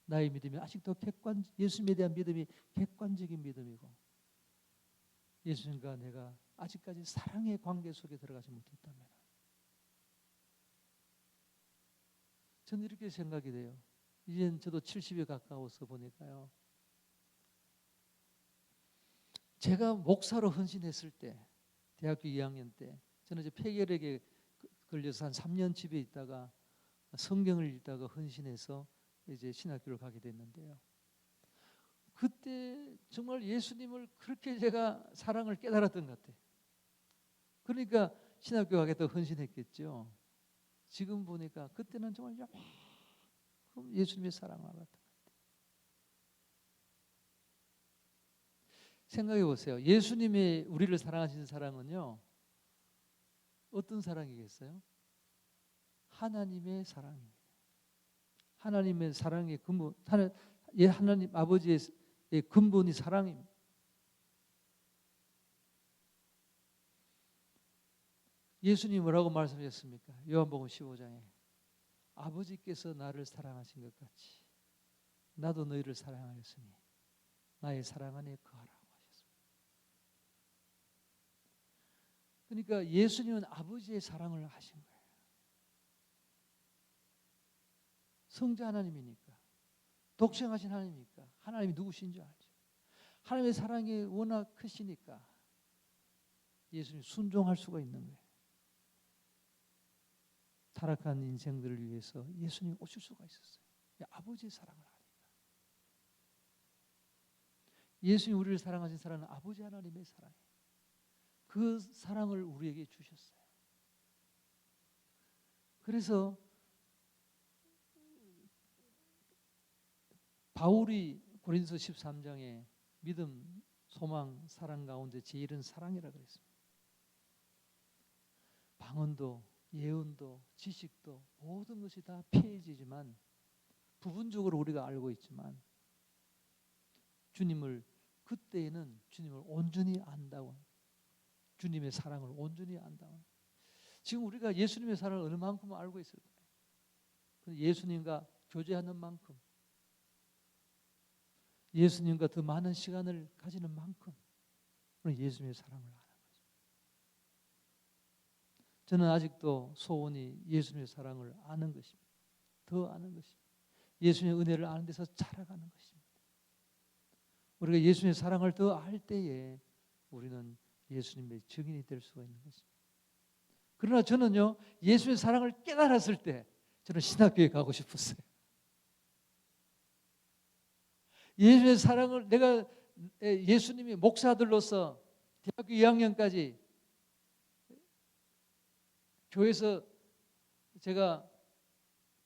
나의 믿음이 아직도 예수님에 대한 믿음이 객관적인 믿음이고 예수님과 내가 아직까지 사랑의 관계 속에 들어가지 못했다면 저는 이렇게 생각이 돼요. 이젠 저도 70에 가까워서 보니까요. 제가 목사로 헌신했을 때 대학교 2학년 때 저는 이제 폐결핵에 걸려서 한 3년 집에 있다가 성경을 읽다가 헌신해서 이제 신학교를 가게 됐는데요. 그때 정말 예수님을 그렇게 제가 사랑을 깨달았던 것 같아요. 그러니까 신학교 가겠다고 헌신했겠죠. 지금 보니까 그때는 정말 요만큼 예수님의 사랑을 알았던 것 같아요. 생각해 보세요. 예수님의 우리를 사랑하시는 사랑은요. 어떤 사랑이겠어요? 하나님의 사랑입니다. 하나님의 사랑의 근본, 하나님 아버지의 근본이 사랑입니다. 예수님 뭐라고 말씀하셨습니까? 요한복음 15장에 아버지께서 나를 사랑하신 것 같이 나도 너희를 사랑하였으니 나의 사랑 안에 거하라고 하셨습니다. 그러니까 예수님은 아버지의 사랑을 하신 거예요. 성자 하나님이니까 독생하신 하나님이니까 하나님이 누구신 줄 알죠. 하나님의 사랑이 워낙 크시니까 예수님 순종할 수가 있는 거예요. 타락한 인생들을 위해서 예수님 오실 수가 있었어요. 아버지의 사랑을 하니까. 예수님 우리를 사랑하신 사랑은 아버지 하나님의 사랑이에요. 그 사랑을 우리에게 주셨어요. 그래서 바울이 고린도서 13장에 믿음, 소망, 사랑 가운데 제일은 사랑이라 그랬습니다. 방언도 예언도 지식도 모든 것이 다 피해지지만 부분적으로 우리가 알고 있지만 주님을 그때에는 주님을 온전히 안다고 주님의 사랑을 온전히 안다고 지금 우리가 예수님의 사랑을 어느 만큼 알고 있을까요? 예수님과 교제하는 만큼 예수님과 더 많은 시간을 가지는 만큼 우리 예수님의 사랑을 아는 거죠. 저는 아직도 소원이 예수님의 사랑을 아는 것입니다. 더 아는 것입니다. 예수님의 은혜를 아는 데서 자라가는 것입니다. 우리가 예수님의 사랑을 더 알 때에 우리는 예수님의 증인이 될 수가 있는 것입니다. 그러나 저는요, 예수님의 사랑을 깨달았을 때 저는 신학교에 가고 싶었어요. 예수님의 사랑을 내가 예수님이 목사들로서 대학교 2학년까지 교회에서 제가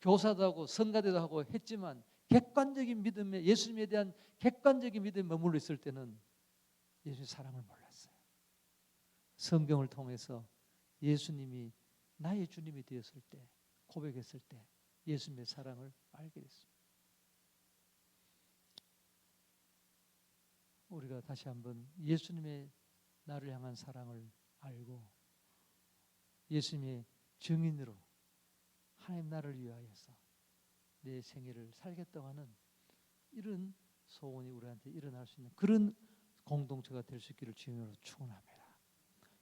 교사도 하고 선가대도 하고 했지만 객관적인 믿음에 예수님에 대한 객관적인 믿음에 머물러 있을 때는 예수님의 사랑을 몰랐어요. 성경을 통해서 예수님이 나의 주님이 되었을 때, 고백했을 때 예수님의 사랑을 알게 됐습니다. 우리가 다시 한번 예수님의 나를 향한 사랑을 알고 예수님의 증인으로 하나님 나를 위하여서 내 생애를 살겠다고 하는 이런 소원이 우리한테 일어날 수 있는 그런 공동체가 될 수 있기를 주님으로 축원합니다.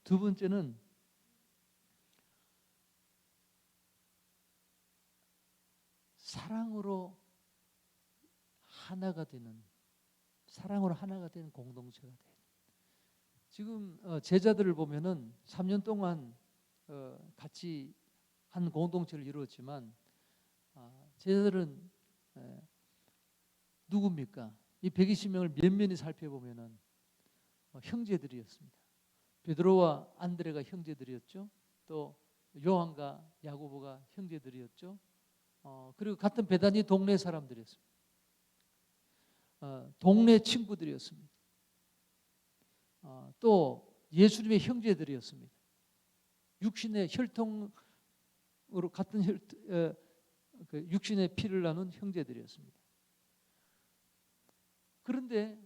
두 번째는 사랑으로 하나가 되는 공동체가 돼요. 지금 제자들을 보면은 3년 동안 같이 한 공동체를 이루었지만 제자들은 누굽니까? 이 120명을 면면히 살펴보면은 형제들이었습니다. 베드로와 안드레가 형제들이었죠. 또 요한과 야고보가 형제들이었죠. 그리고 같은 베다니 동네 사람들이었습니다. 동네 친구들이었습니다. 또 예수님의 형제들이었습니다. 육신의 혈통으로 같은 육신의 피를 나눈 형제들이었습니다. 그런데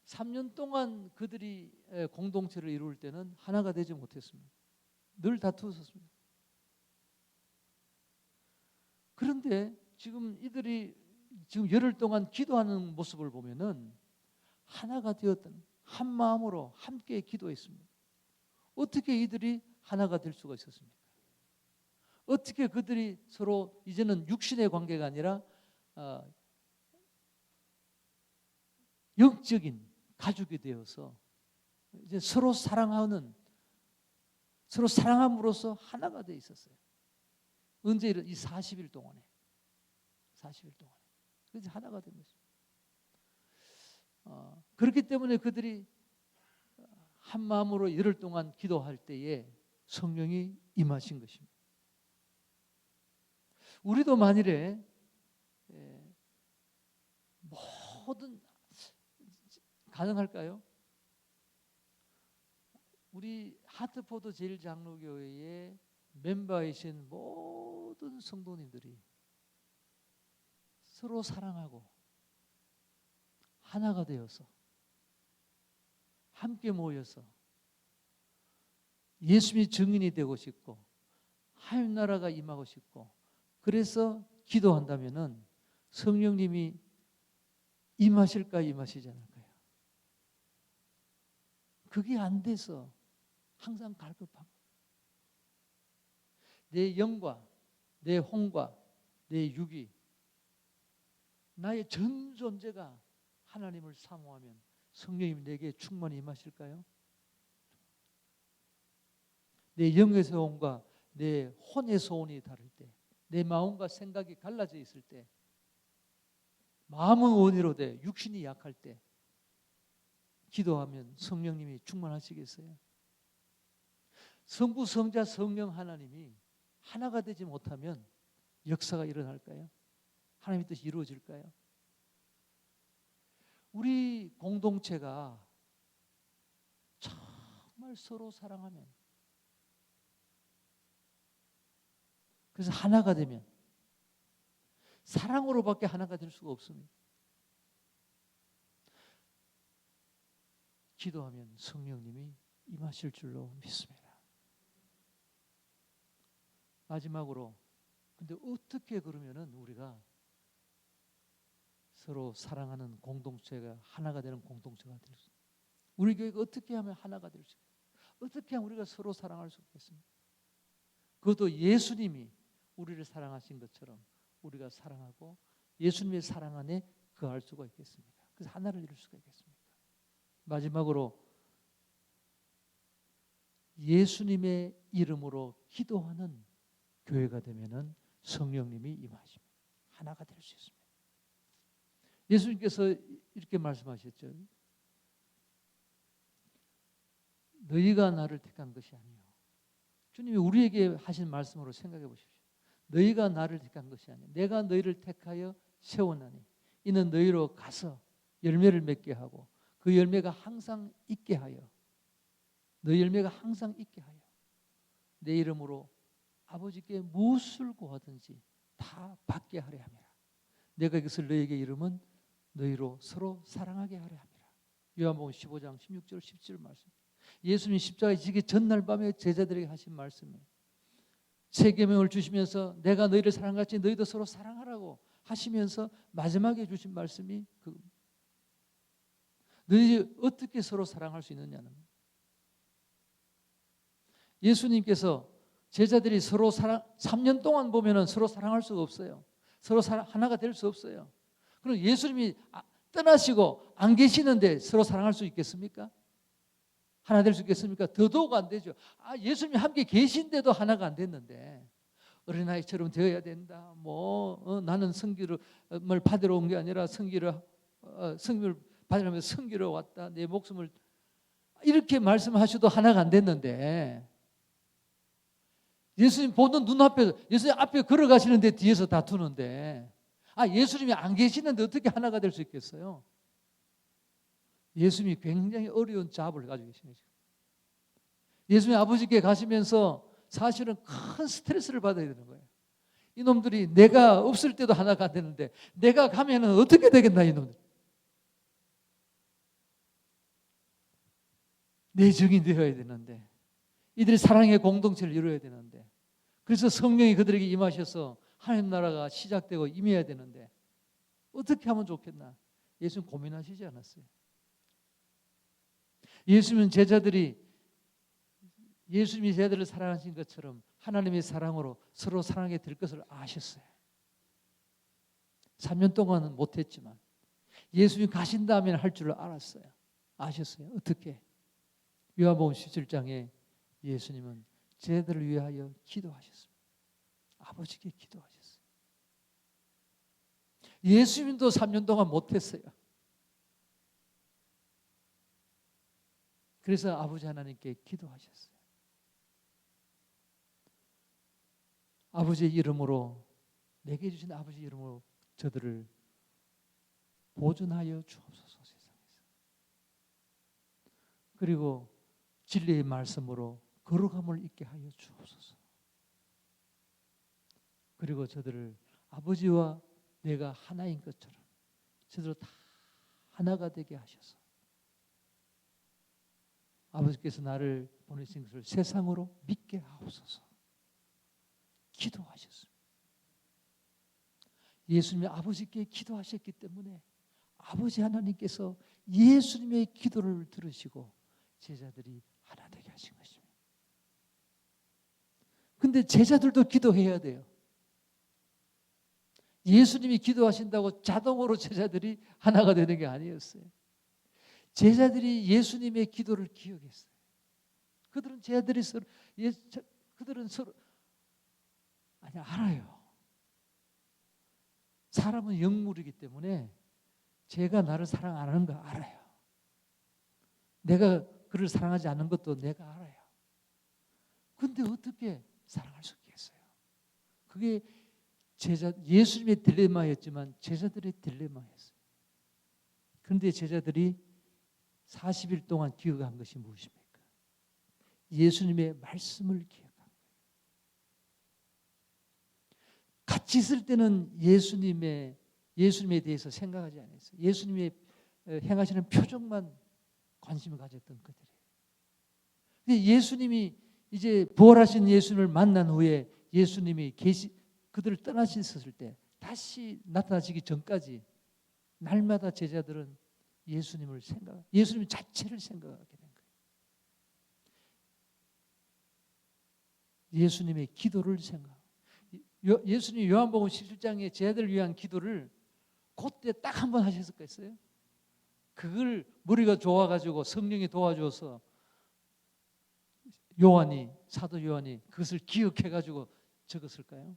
3년 동안 그들이 공동체를 이룰 때는 하나가 되지 못했습니다. 늘 다투었습니다. 그런데 지금 이들이 지금 열흘 동안 기도하는 모습을 보면은 하나가 되었던 한 마음으로 함께 기도했습니다. 어떻게 이들이 하나가 될 수가 있었습니까? 어떻게 그들이 서로 이제는 육신의 관계가 아니라 영적인 가족이 되어서 이제 서로 사랑함으로써 하나가 되어 있었어요. 언제 이 40일 동안에 그래서 하나가 된 것입니다. 그렇기 때문에 그들이 한 마음으로 열흘 동안 기도할 때에 성령이 임하신 것입니다. 우리도 만일에 모든 가능할까요? 우리 하트포드 제일장로교회의 멤버이신 모든 성도님들이 서로 사랑하고 하나가 되어서 함께 모여서 예수님이 증인이 되고 싶고 하나님 나라가 임하고 싶고 그래서 기도한다면은 성령님이 임하실까 임하시지 않을까요? 그게 안 돼서 항상 갈급하고 내 영과 내 혼과 내 육이 나의 전 존재가 하나님을 사모하면 성령님 내게 충만히 임하실까요? 내 영의 소원과 내 혼의 소원이 다를 때, 내 마음과 생각이 갈라져 있을 때, 마음은 원의로 돼 육신이 약할 때 기도하면 성령님이 충만하시겠어요? 성부, 성자, 성령 하나님이 하나가 되지 못하면 역사가 일어날까요? 하나님의 뜻이 이루어질까요? 우리 공동체가 정말 서로 사랑하면 그래서 하나가 되면 사랑으로밖에 하나가 될 수가 없습니다. 기도하면 성령님이 임하실 줄로 믿습니다. 마지막으로 근데 어떻게 그러면은 우리가 서로 사랑하는 공동체가 하나가 되는 공동체가 될 수? 우리 교회가 어떻게 하면 하나가 될 수? 어떻게 하면 우리가 서로 사랑할 수 있겠습니까? 그것도 예수님이 우리를 사랑하신 것처럼 우리가 사랑하고 예수님의 사랑 안에 거할 수가 있겠습니까? 그래서 하나를 이룰 수가 있겠습니까? 마지막으로 예수님의 이름으로 기도하는 교회가 되면은 성령님이 임하십니다. 하나가 될 수 있습니다. 예수님께서 이렇게 말씀하셨죠. 너희가 나를 택한 것이 아니요. 주님이 우리에게 하신 말씀으로 생각해 보십시오. 너희가 나를 택한 것이 아니요. 내가 너희를 택하여 세워나니 이는 너희로 가서 열매를 맺게 하고 그 열매가 항상 있게 하여 너희 열매가 항상 있게 하여 내 이름으로 아버지께 무엇을 구하든지 다 받게 하려 함이라. 내가 이것을 너희에게 이름은 너희로 서로 사랑하게 하려 함이라. 요한복음 15장 16절 17절 말씀. 예수님이 십자가에 지기 전날 밤에 제자들에게 하신 말씀이에요. 새 계명을 주시면서 내가 너희를 사랑같이 너희도 서로 사랑하라고 하시면서 마지막에 주신 말씀이 너희 어떻게 서로 사랑할 수 있느냐는 거예요. 예수님께서 제자들이 서로 3년 동안 보면은 서로 사랑할 수가 없어요. 서로 하나가 될 수 없어요. 그럼 예수님이 떠나시고 안 계시는데 서로 사랑할 수 있겠습니까? 하나 될 수 있겠습니까? 더더욱 안 되죠. 예수님이 함께 계신데도 하나가 안 됐는데 어린아이처럼 되어야 된다. 나는 성기를 받으러 온 게 아니라 성기를 받으려면서 성기로 왔다. 내 목숨을 이렇게 말씀하셔도 하나가 안 됐는데 예수님 보는 눈앞에서 예수님 앞에 걸어가시는데 뒤에서 다투는데 예수님이 안 계시는데 어떻게 하나가 될 수 있겠어요? 예수님이 굉장히 어려운 잡을 가지고 계시는 거죠. 예수님이 아버지께 가시면서 사실은 큰 스트레스를 받아야 되는 거예요. 이놈들이 내가 없을 때도 하나가 안 되는데 내가 가면 어떻게 되겠나 이놈들. 내 증이 되어야 되는데 이들이 사랑의 공동체를 이루어야 되는데 그래서 성령이 그들에게 임하셔서 하나님 나라가 시작되고 임해야 되는데 어떻게 하면 좋겠나? 예수님 고민하시지 않았어요. 예수님이 제자들이 사랑하신 것처럼 하나님의 사랑으로 서로 사랑하게 될 것을 아셨어요. 3년 동안은 못했지만 예수님 가신 다음에는 할 줄 알았어요. 아셨어요. 어떻게? 요한복음 17장에 예수님은 제자들을 위하여 기도하셨습니다. 아버지께 기도하셨어요. 예수님도 3년 동안 못했어요. 그래서 아버지 하나님께 기도하셨어요. 아버지의 이름으로 내게 주신 아버지 이름으로 저들을 보존하여 주옵소서 세상에서. 그리고 진리의 말씀으로 거룩함을 있게 하여 주옵소서. 그리고 저들을 아버지와 내가 하나인 것처럼 저들을 다 하나가 되게 하셔서 아버지께서 나를 보내신 것을 세상으로 믿게 하옵소서. 기도하셨습니다. 예수님이 아버지께 기도하셨기 때문에 아버지 하나님께서 예수님의 기도를 들으시고 제자들이 하나 되게 하신 것입니다. 근데 제자들도 기도해야 돼요. 예수님이 기도하신다고 자동으로 제자들이 하나가 되는 게 아니었어요. 제자들이 예수님의 기도를 기억했어요. 그들은 서로 알아요. 사람은 영물이기 때문에 제가 나를 사랑 안 하는 거 알아요. 내가 그를 사랑하지 않는 것도 내가 알아요. 근데 어떻게 사랑할 수 있겠어요? 그게 예수님의 딜레마였지만 제자들의 딜레마였어요. 그런데 제자들이 40일 동안 기억한 것이 무엇입니까? 예수님의 말씀을 기억한 거예요. 같이 있을 때는 예수님에 대해서 생각하지 않았어요. 예수님의 행하시는 표정만 관심을 가졌던 그들이에요. 근데 예수님이 이제 부활하신 예수님을 만난 후에 예수님이 그들을 떠나셨을 때 다시 나타나시기 전까지 날마다 제자들은 예수님 자체를 생각하게 된 거예요. 예수님의 기도를 생각. 예수님 요한복음 17장에 제자들을 위한 기도를 그때 딱 한 번 하셨을까요? 그걸 머리가 좋아가지고 성령이 도와줘서 사도 요한이 그것을 기억해가지고 적었을까요?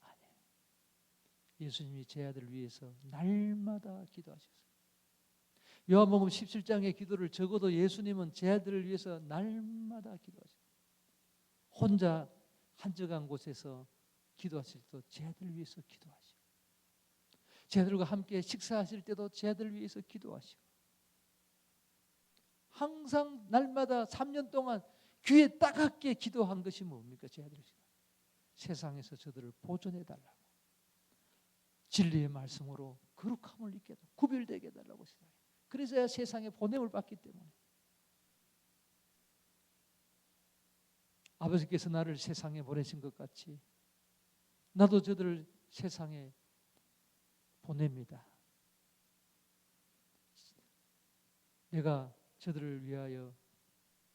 아니에요. 예수님이 제 아들을 위해서 날마다 기도하셨어요. 요한복음 17장의 기도를 적어도 예수님은 제 아들을 위해서 날마다 기도하셨어요. 혼자 한적한 곳에서 기도하실 때도 제 아들을 위해서 기도하시고, 제 아들과 함께 식사하실 때도 제 아들을 위해서 기도하시고, 항상 날마다 3년 동안 귀에 따갑게 기도한 것이 뭡니까? 제 아들 세상에서 저들을 보존해 달라고, 진리의 말씀으로 거룩함을 잊게 해달라고, 구별되게 해달라고 생각해요. 그래서야 세상에 보냄을 받기 때문에. 아버지께서 나를 세상에 보내신 것 같이 나도 저들을 세상에 보냅니다. 내가 저들을 위하여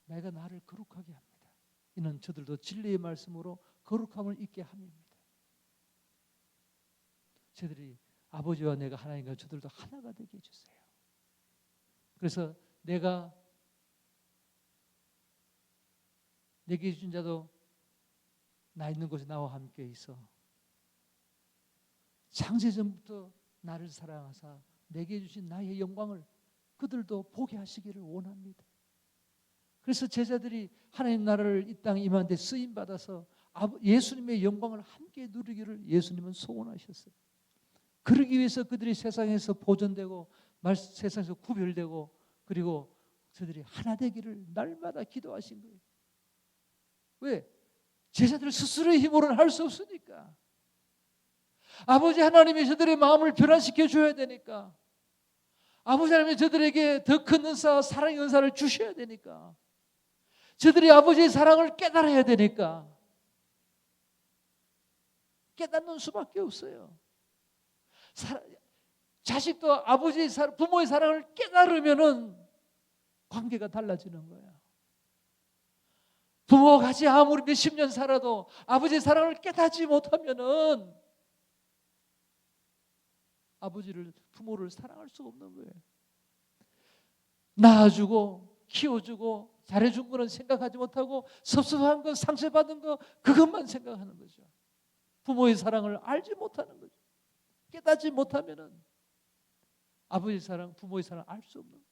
내가 나를 거룩하게 합니다. 이는 저들도 진리의 말씀으로 거룩함을 잊게 함입니다. 저들이 아버지와 내가 하나님과 저들도 하나가 되게 해주세요. 그래서 내가 내게 주신 자도 나 있는 곳에 나와 함께 있어 창세전부터 나를 사랑하사 내게 주신 나의 영광을 그들도 보게 하시기를 원합니다. 그래서 제자들이 하나님 나라를 이 땅에 임하는데 쓰임 받아서 예수님의 영광을 함께 누리기를 예수님은 소원하셨어요. 그러기 위해서 그들이 세상에서 보존되고 세상에서 구별되고 그리고 저들이 하나 되기를 날마다 기도하신 거예요. 왜? 제자들 스스로의 힘으로는 할 수 없으니까. 아버지 하나님이 저들의 마음을 변화시켜 줘야 되니까. 아버지 하나님이 저들에게 더 큰 은사, 사랑의 은사를 주셔야 되니까. 저들이 아버지의 사랑을 깨달아야 되니까. 깨닫는 수밖에 없어요. 자식도 아버지의 부모의 사랑을 깨달으면은 관계가 달라지는 거야. 부모가 같이 아무리 몇십 년 살아도 아버지의 사랑을 깨닫지 못하면은 부모를 사랑할 수 없는 거예요. 낳아주고 키워주고 잘해준 거는 생각하지 못하고 섭섭한 거, 상처받은 거 그것만 생각하는 거죠. 부모의 사랑을 알지 못하는 거죠. 깨닫지 못하면은 아버지의 사랑, 부모의 사랑 알 수 없는 거예요.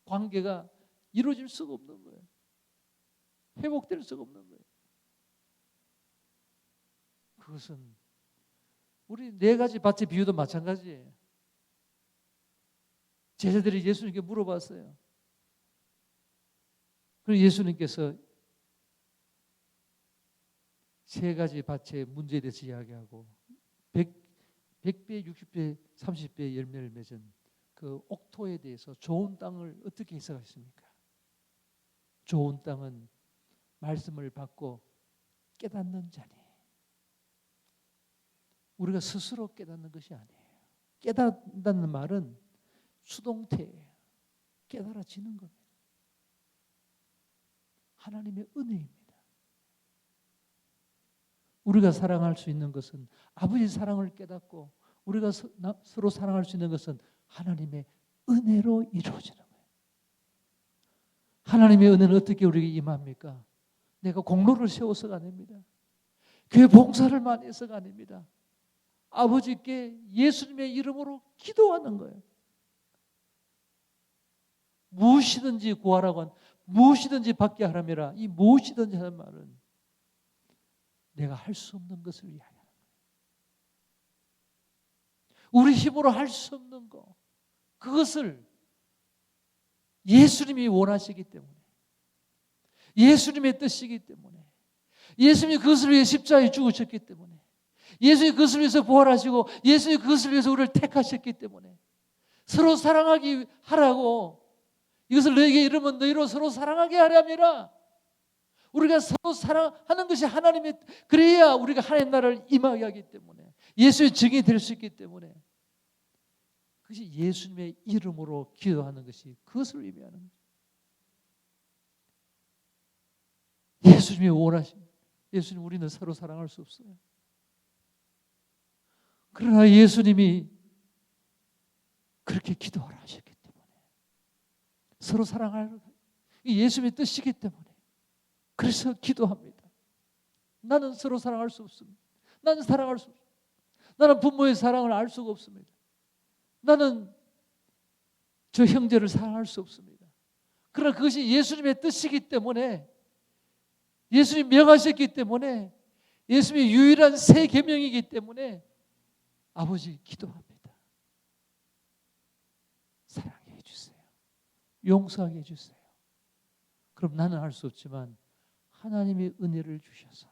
관계가 이루어질 수가 없는 거예요. 회복될 수가 없는 거예요. 그것은 우리 네 가지 밭의 비유도 마찬가지예요. 제자들이 예수님께 물어봤어요. 그리고 예수님께서 세 가지 밭의 문제에 대해서 이야기하고 100배, 60배, 30배의 열매를 맺은 그 옥토에 대해서 좋은 땅을 어떻게 해석하십니까? 좋은 땅은 말씀을 받고 깨닫는 자니. 우리가 스스로 깨닫는 것이 아니에요. 깨닫는다는 말은 수동태예요. 깨달아지는 겁니다. 하나님의 은혜입니다. 우리가 사랑할 수 있는 것은 아버지의 사랑을 깨닫고 우리가 서로 사랑할 수 있는 것은 하나님의 은혜로 이루어지는 거예요. 하나님의 은혜는 어떻게 우리에게 임합니까? 내가 공로를 세워서가 아닙니다. 교회 봉사를 많이 해서가 아닙니다. 아버지께 예수님의 이름으로 기도하는 거예요. 무엇이든지 구하라고 한 무엇이든지 받게 하라미라. 이 무엇이든지 하는 말은 내가 할 수 없는 것을 위하여 하는 거예요. 우리 힘으로 할 수 없는 거 그것을 예수님이 원하시기 때문에 예수님의 뜻이기 때문에 예수님이 그것을 위해 십자가에 죽으셨기 때문에 예수님이 그것을 위해서 부활하시고 예수님이 그것을 위해서 우리를 택하셨기 때문에 서로 사랑하기 하라고 이것을 너에게 이르면 너희로 서로 사랑하게 하려니라. 우리가 서로 사랑하는 것이 하나님의 그래야 우리가 하나님 나라를 임하게 하기 때문에 예수의 증인이 될 수 있기 때문에 그것이 예수님의 이름으로 기도하는 것이 그것을 의미하는 거죠. 예수님이 원하신 예수님 우리는 서로 사랑할 수 없어요. 그러나 예수님이 그렇게 기도하라 하셨기 때문에 서로 사랑할 예수님의 뜻이기 때문에 그래서 기도합니다. 나는 서로 사랑할 수 없습니다. 나는 사랑할 수 없습니다. 나는 부모의 사랑을 알 수가 없습니다. 나는 저 형제를 사랑할 수 없습니다. 그러나 그것이 예수님의 뜻이기 때문에, 예수님 명하셨기 때문에, 예수님의 유일한 새 계명이기 때문에 아버지 기도합니다. 사랑해 해주세요. 용서하게 해주세요. 그럼 나는 할 수 없지만 하나님이 은혜를 주셔서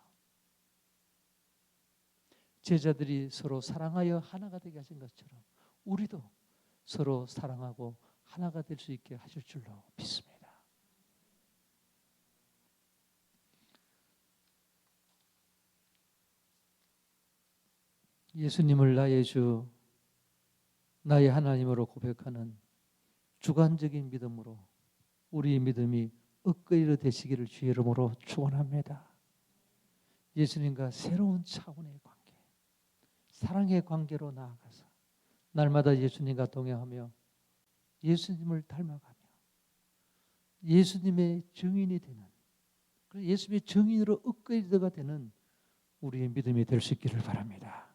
제자들이 서로 사랑하여 하나가 되게 하신 것처럼 우리도 서로 사랑하고 하나가 될 수 있게 하실 줄로 믿습니다. 예수님을 나의 주, 나의 하나님으로 고백하는 주관적인 믿음으로 우리의 믿음이 엇거리로 되시기를 주의 이름으로 축원합니다. 예수님과 새로운 차원의 관계, 사랑의 관계로 나아가서 날마다 예수님과 동행하며 예수님을 닮아가며 예수님의 증인이 되는, 예수님의 증인으로 엇거리가 되는 우리의 믿음이 될 수 있기를 바랍니다.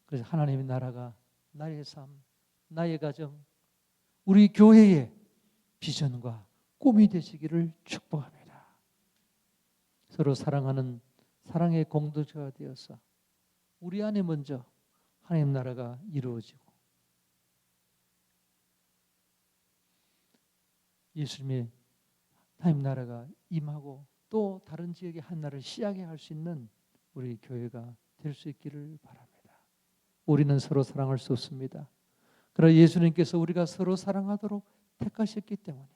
그래서 하나님의 나라가 나의 삶, 나의 가정, 우리 교회의 비전과 꿈이 되시기를 축복합니다. 서로 사랑하는 사랑의 공동체가 되어서 우리 안에 먼저 하나님 나라가 이루어지고 예수님의 하나님 나라가 임하고 또 다른 지역의 한 나라를 시작해 할 수 있는 우리 교회가 될 수 있기를 바랍니다. 우리는 서로 사랑할 수 없습니다. 그러나 예수님께서 우리가 서로 사랑하도록 택하셨기 때문에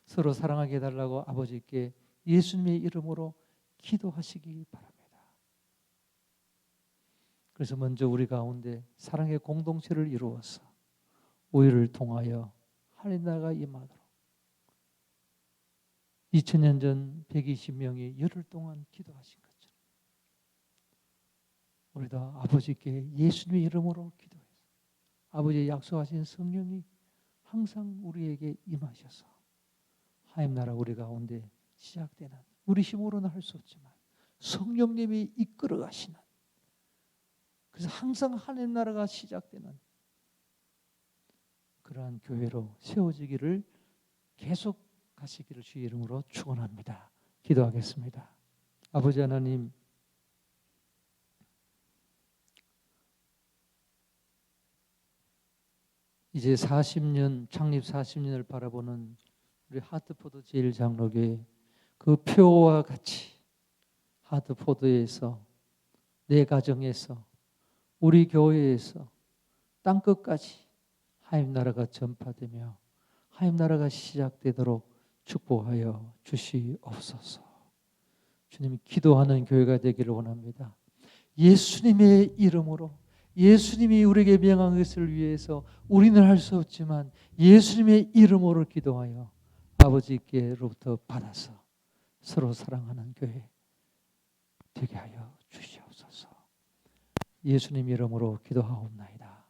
서로 사랑하게 해달라고 아버지께 예수님의 이름으로 기도하시기 바랍니다. 그래서 먼저 우리 가운데 사랑의 공동체를 이루어서 우리를 통하여 하나님 나라가 임하도록 2000년 전 120명이 열흘 동안 기도하신 것처럼 우리도 아버지께 예수님의 이름으로 기도해서 아버지의 약속하신 성령이 항상 우리에게 임하셔서 하나님 나라 우리 가운데 시작되는, 우리 힘으로는 할 수 없지만 성령님이 이끌어 가시는, 그래서 항상 하나님 나라가 시작되는 그러한 교회로 세워지기를 계속 가시기를 주의 이름으로 축원합니다. 기도하겠습니다. 아버지 하나님, 이제 40년, 창립 40년을 바라보는 우리 하트포드 제일장로교회, 그 표와 같이 하트포드에서, 내 가정에서, 우리 교회에서 땅끝까지 하나님 나라가 전파되며 하나님 나라가 시작되도록 축복하여 주시옵소서. 주님, 기도하는 교회가 되기를 원합니다. 예수님의 이름으로, 예수님이 우리에게 명한 것을 위해서 우리는 할 수 없지만 예수님의 이름으로 기도하여 아버지께로부터 받아서 서로 사랑하는 교회 되게 하여 주시옵소서. 예수님 이름으로 기도하옵나이다.